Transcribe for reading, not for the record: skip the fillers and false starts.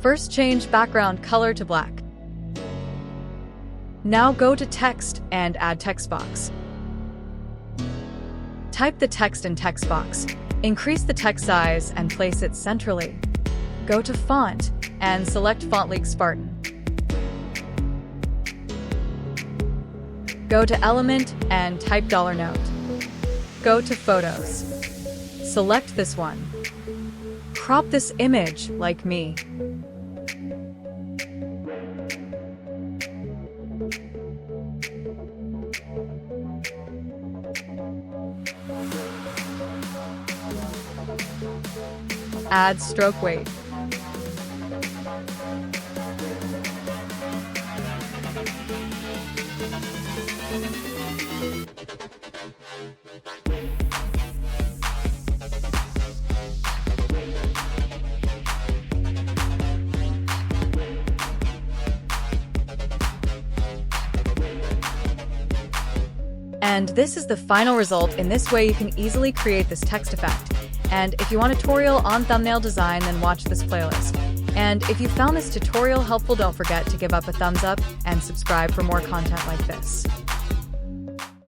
First, change background color to black. Now go to text and add text box. Type the text in text box. Increase the text size and place it centrally. Go to font and select Font League Spartan. Go to element and type $note. Go to photos. Select this one. Crop this image like me. Add stroke weight. And this is the final result. In this way, you can easily create this text effect. And if you want a tutorial on thumbnail design, then watch this playlist. And if you found this tutorial helpful, don't forget to give up a thumbs up and subscribe for more content like this.